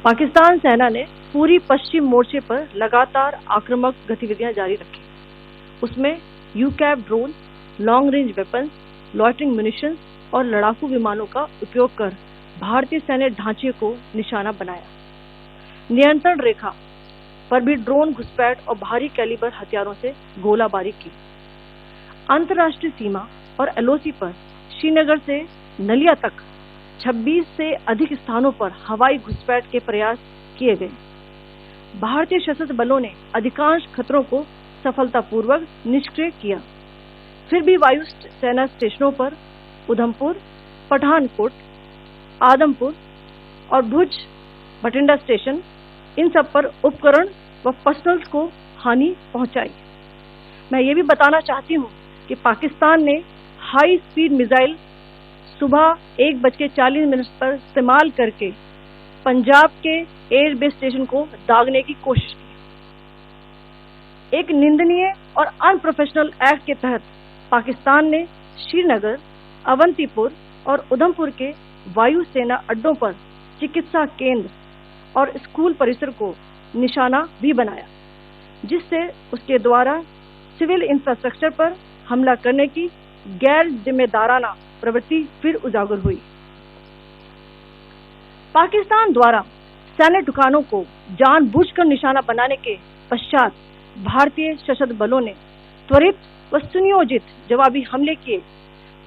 पाकिस्तान सेना ने पूरी पश्चिम मोर्चे पर लगातार आक्रामक गतिविधियां जारी रखी। उसमें UCAV drone, long range weapons, loitering munitions और लड़ाकू विमानों का उपयोग कर भारतीय सैन्य ढांचे को निशाना बनाया। नियंत्रण रेखा पर भी ड्रोन घुसपैठ और भारी कैलिबर हथियारों से गोलाबारी की। अंतर्राष्ट्रीय सीमा और एलओसी पर श्रीनगर से नलिया तक 26 से अधिक स्थानों पर हवाई घुसपैठ के प्रयास किए गए। भारतीय सशस्त्र बलों ने अधिकांश खतरों को सफलतापूर्वक निष्क्रिय किया। फिर भी वायु सेना स्टेशनों पर उधमपुर, पठानकोट, आदमपुर और भुज बठिंडा स्टेशन, इन सब पर उपकरण व पर्सनल्स को हानि पहुंचाई। मैं ये भी बताना चाहती हूँ कि पाकिस्तान ने हाई स्पीड मिसाइल सुबह 1:40 पर इस्तेमाल करके पंजाब के एयरबेस स्टेशन को दागने की कोशिश की। एक निंदनीय और अनप्रोफेशनल एक्ट के तहत पाकिस्तान ने श्रीनगर, अवंतीपुर और उधमपुर के वायु सेना अड्डों पर चिकित्सा केंद्र और स्कूल परिसर को निशाना भी बनाया, जिससे उसके द्वारा सिविल इंफ्रास्ट्रक्चर पर हमला करने की गैर जिम्मेदाराना प्रवृत्ति फिर उजागर हुई। पाकिस्तान द्वारा सैन्य ठिकानों को जानबूझकर निशाना बनाने के पश्चात भारतीय सशस्त्र बलों ने त्वरित व सुनियोजित जवाबी हमले किए।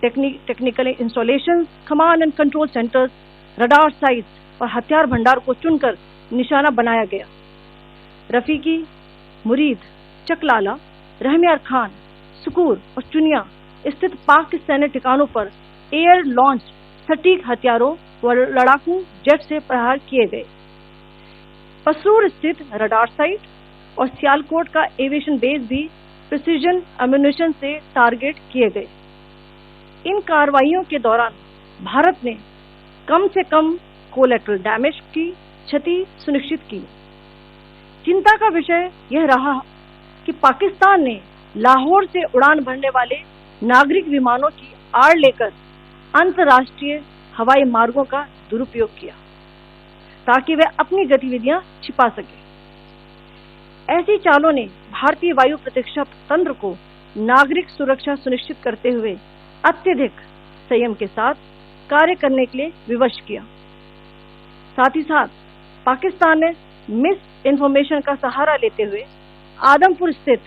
Technical installations, command and control centres, radar sites और हथियार भंडार को चुनकर निशाना बनाया गया। रफीकी, मुरीद, चकलाला, रहमियार खान, सुकूर और चुनिया स्थित पाक सैन्य ठिकानों पर एयर लॉन्च सटीक हथियारों व लड़ाकू जेट से प्रहार किए गए। पसरूर स्थित रडार साइट और सियालकोट का एविएशन बेस भी प्रिसीजन एम्यूनिशन से टारगेट किए गए। इन कार्रवाइयों के दौरान भारत ने कम से कम कोलैटरल डैमेज की क्षति सुनिश्चित की। चिंता का विषय यह रहा कि पाकिस्तान ने लाहौर से उड़ान भरने वाले नागरिक विमानों की आड़ लेकर अंतर्राष्ट्रीय हवाई मार्गों का दुरुपयोग किया ताकि वह अपनी गतिविधियां छिपा सके। ऐसी चालों ने भारतीय वायु प्रतिरक्षा तंत्र को नागरिक सुरक्षा सुनिश्चित करते हुए अत्यधिक संयम के साथ कार्य करने के लिए विवश किया। साथ ही साथ पाकिस्तान ने मिस इन्फॉर्मेशन का सहारा लेते हुए आदमपुर स्थित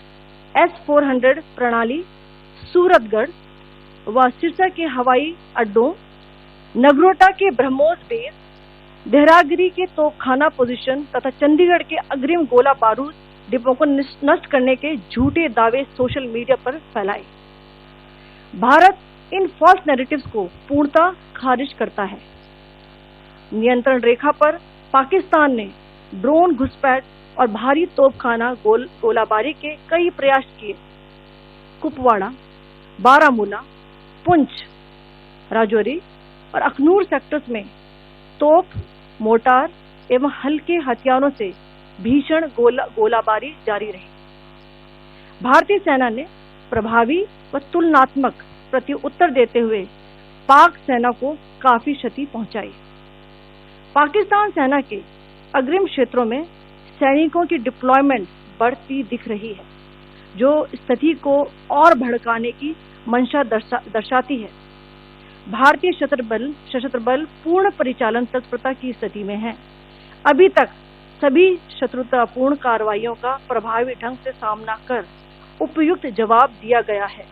S-400 प्रणाली, सूरतगढ़ व सिरसा के हवाई अड्डों, नगरोटा के ब्रह्मोस बेस, देहरागिरी के तोपखाना पोजीशन तथा चंडीगढ़ के अग्रिम गोला बारूद डिपो को नष्ट करने के झूठे दावे सोशल मीडिया पर फैलाए। भारत इन फॉल्स नैरेटिव्स को पूर्णतः खारिज करता है। नियंत्रण रेखा पर पाकिस्तान ने ड्रोन घुसपैठ और भारी तोपखाना गोलाबारी के कई प्रयास किए। कुपवाड़ा, बारामूला, पुंछ, राजौरी और अखनूर सेक्टर्स में तोप, मोर्टार एवं हल्के हथियारों से भीषण गोलाबारी जारी रही। भारतीय सेना ने प्रभावी व तुलनात्मक प्रत्युत्तर देते हुए पाक सेना को काफी क्षति पहुंचाई। पाकिस्तान सेना के अग्रिम क्षेत्रों में सैनिकों की डिप्लॉयमेंट बढ़ती दिख रही है, जो स्थिति को और भड़काने की मंशा दर्शाती है। भारतीय सशस्त्र बल पूर्ण परिचालन तत्परता की स्थिति में है। अभी तक सभी शत्रुतापूर्ण कार्रवाइयों का प्रभावी ढंग से सामना कर उपयुक्त जवाब दिया गया है।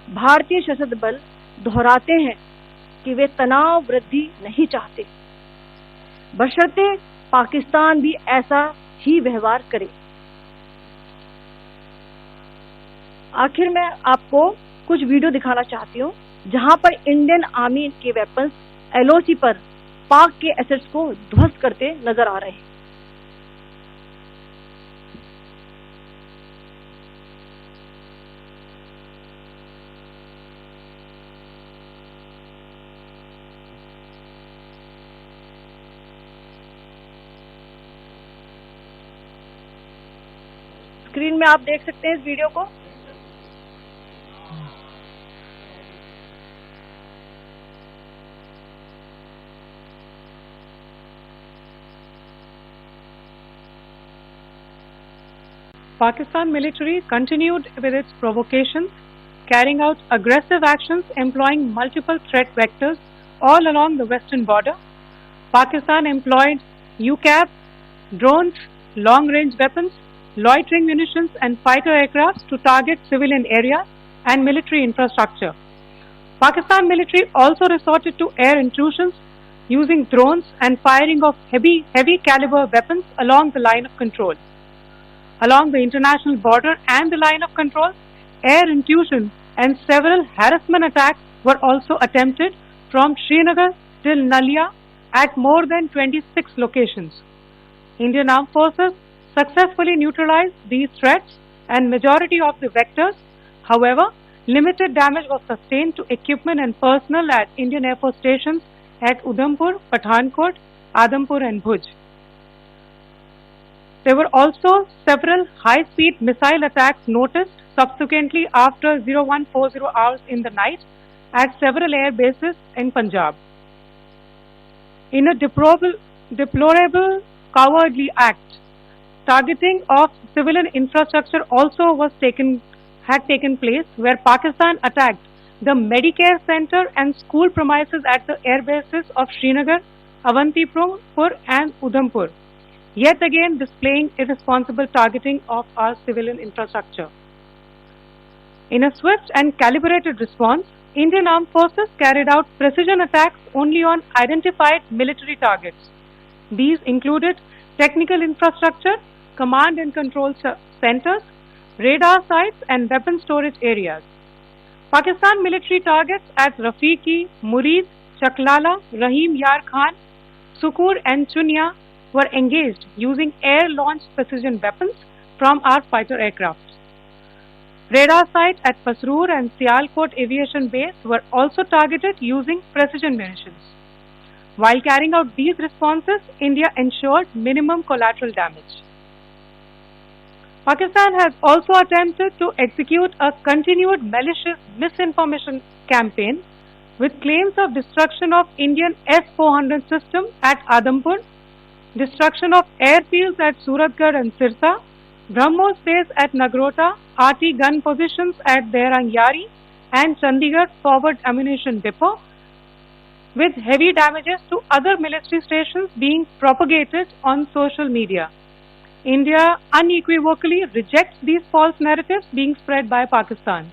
भारतीय सशस्त्र बल दोहराते हैं कि वे तनाव वृद्धि नहीं चाहते, बशर्ते पाकिस्तान भी ऐसा ही व्यवहार करे। आखिर में आपको कुछ वीडियो दिखाना चाहती हूँ जहां पर इंडियन आर्मी के वेपन्स एलओसी पर पाक के एसेट्स को ध्वस्त करते नजर आ रहे हैं। स्क्रीन में आप देख सकते हैं इस वीडियो को। Pakistan military continued with its provocations, carrying out aggressive actions employing multiple threat vectors all along the western border. Pakistan employed UCAV, drones, long-range weapons, loitering munitions and fighter aircrafts to target civilian areas and military infrastructure. Pakistan military also resorted to air intrusions using drones and firing of heavy caliber weapons along the line of control. Along the international border and the line of control, air intrusion and several harassment attacks were also attempted from Srinagar till Nalia at more than 26 locations. Indian Armed Forces successfully neutralized these threats and majority of the vectors. However, limited damage was sustained to equipment and personnel at Indian Air Force stations at Udhampur, Pathankot, Adampur and Bhuj. There were also several high-speed missile attacks noticed subsequently after 0140 hours in the night at several air bases in Punjab. In a deplorable cowardly act, targeting of civilian infrastructure also had taken place, where Pakistan attacked the Medicare Center and school premises at the air bases of Srinagar, Avantipur and Udhampur, yet again displaying irresponsible targeting of our civilian infrastructure. In a swift and calibrated response, Indian Armed Forces carried out precision attacks only on identified military targets. These included technical infrastructure, command and control centers, radar sites and weapon storage areas. Pakistan military targets at Rafiqi, Murid, Chaklala, Rahim Yar Khan, Sukur and Chunya were engaged using air-launched precision weapons from our fighter aircraft. Radar sites at Pasroor and Sialkot Aviation Base were also targeted using precision munitions. While carrying out these responses, India ensured minimum collateral damage. Pakistan has also attempted to execute a continued malicious misinformation campaign with claims of destruction of Indian S-400 system at Adampur, destruction of airfields at Suratgarh and Sirsa, BrahMos base at Nagrota, RT gun positions at Derang Yari and Chandigarh forward ammunition depot, with heavy damages to other military stations being propagated on social media. India unequivocally rejects these false narratives being spread by Pakistan.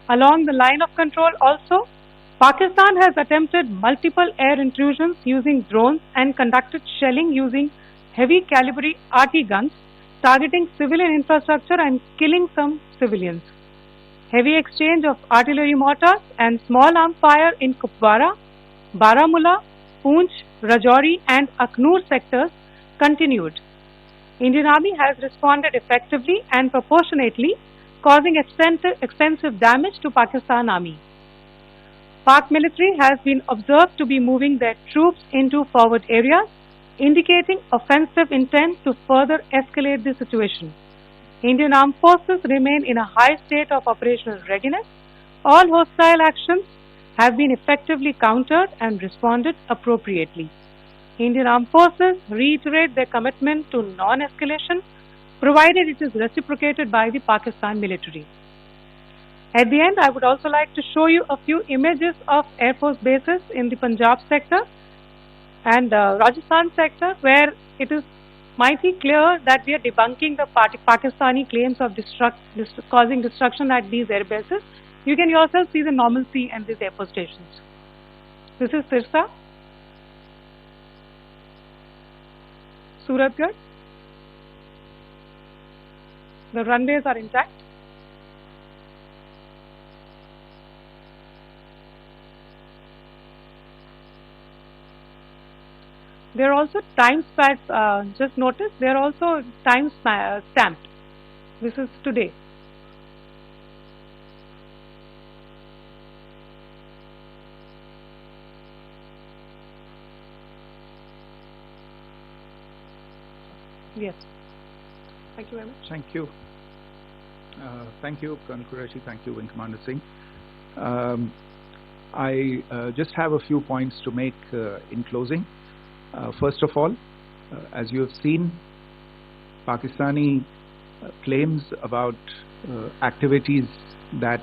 Along the line of control also, Pakistan has attempted multiple air intrusions using drones and conducted shelling using heavy caliber RT guns, targeting civilian infrastructure and killing some civilians. Heavy exchange of artillery mortars and small arms fire in Kupwara, Baramulla, Poonch, Rajouri and Aknoor sectors continued. Indian Army has responded effectively and proportionately, causing extensive damage to Pakistan Army. Pak military has been observed to be moving their troops into forward areas, indicating offensive intent to further escalate the situation. Indian Armed Forces remain in a high state of operational readiness. All hostile actions have been effectively countered and responded appropriately. Indian Armed Forces reiterate their commitment to non-escalation, provided it is reciprocated by the Pakistan military. At the end, I would also like to show you a few images of Air Force bases in the Punjab sector and Rajasthan sector, where it is mighty clear that we are debunking the Pakistani claims of causing destruction at these air bases. You can yourself see the normalcy in these air force stations. This is Sirsa, Suratgarh. The runways are intact. There are also time stamps, just notice, they are also time stamped. This is today. Yes. Thank you very much. Thank you. Thank you, Colonel Qureshi. Thank you, Wing Commander Singh. I just have a few points to make in closing. First of all, as you have seen, Pakistani claims about activities that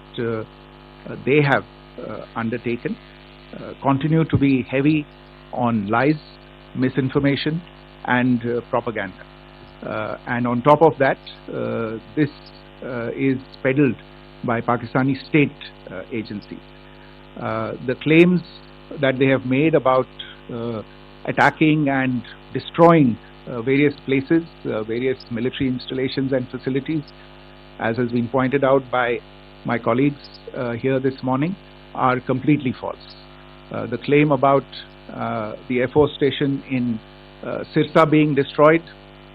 they have undertaken continue to be heavy on lies, misinformation, and propaganda. And on top of that, this is peddled by Pakistani state agencies. The claims that they have made about attacking and destroying various places, various military installations and facilities, as has been pointed out by my colleagues here this morning, are completely false. The claim about the Air Force station in Sirsa being destroyed,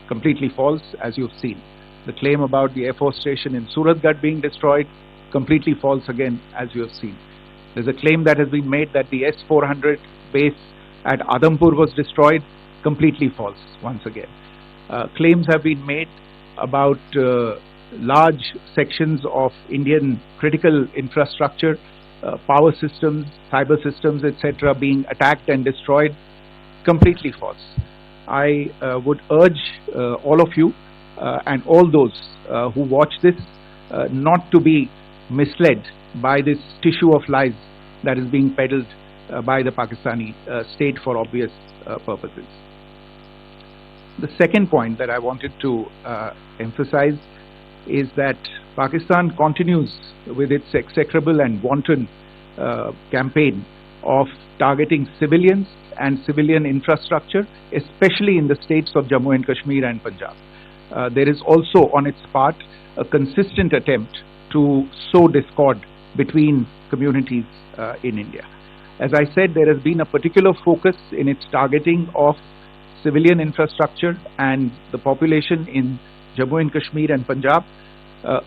completely false, as you've seen. The claim about the Air Force station in Suratgarh being destroyed, completely false again, as you have seen. There's a claim that has been made that the S-400 base at Adampur was destroyed, completely false once again. Claims have been made about large sections of Indian critical infrastructure, power systems, cyber systems, etc. being attacked and destroyed, completely false. I would urge all of you and all those who watch this not to be misled by this tissue of lies that is being peddled by the Pakistani state for obvious purposes. The second point that I wanted to emphasize is that Pakistan continues with its execrable and wanton campaign of targeting civilians and civilian infrastructure, especially in the states of Jammu and Kashmir and Punjab. There is also on its part a consistent attempt to sow discord between communities in India. As I said, there has been a particular focus in its targeting of civilian infrastructure and the population in Jammu and Kashmir and Punjab.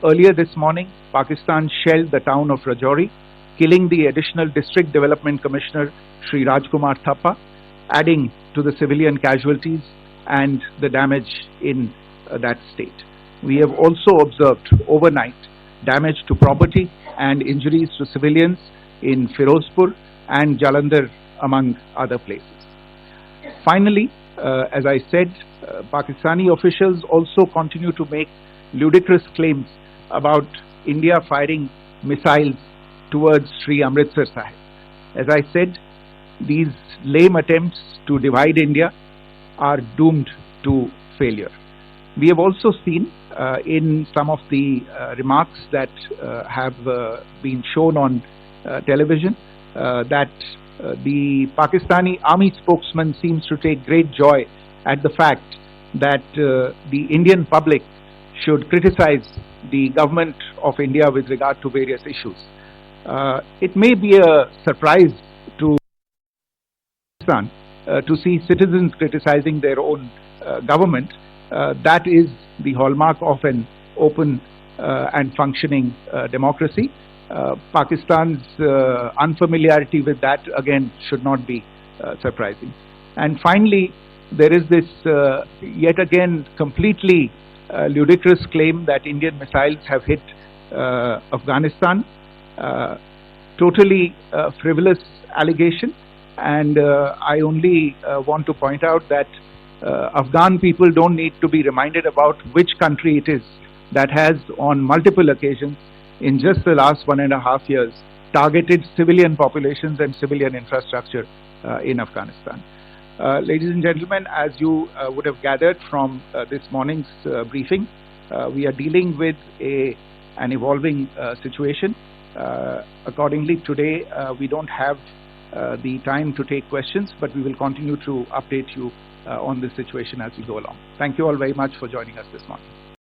Earlier this morning, Pakistan shelled the town of Rajouri, killing the additional District Development Commissioner Shri Rajkumar Thappa, adding to the civilian casualties and the damage in that state. We have also observed overnight damage to property and injuries to civilians in Firozpur and Jalandhar, among other places. Finally, as I said, Pakistani officials also continue to make ludicrous claims about India firing missiles towards Sri Amritsar Sahib. As I said, these lame attempts to divide India are doomed to failure. We have also seen in some of the remarks that have been shown on television that the Pakistani army spokesman seems to take great joy at the fact that the Indian public should criticize the government of India with regard to various issues. It may be a surprise to Pakistan to see citizens criticizing their own government. That is the hallmark of an open and functioning democracy. Pakistan's unfamiliarity with that, again, should not be surprising. And finally, there is this yet again completely ludicrous claim that Indian missiles have hit Afghanistan. Totally frivolous allegation, and I only want to point out that Afghan people don't need to be reminded about which country it is that has on multiple occasions in just the last 1.5 years targeted civilian populations and civilian infrastructure in Afghanistan. Ladies and gentlemen, as you would have gathered from this morning's briefing, we are dealing with an evolving situation. Accordingly, today we don't have the time to take questions, but we will continue to update you on this situation as we go along. Thank you all very much for joining us this morning.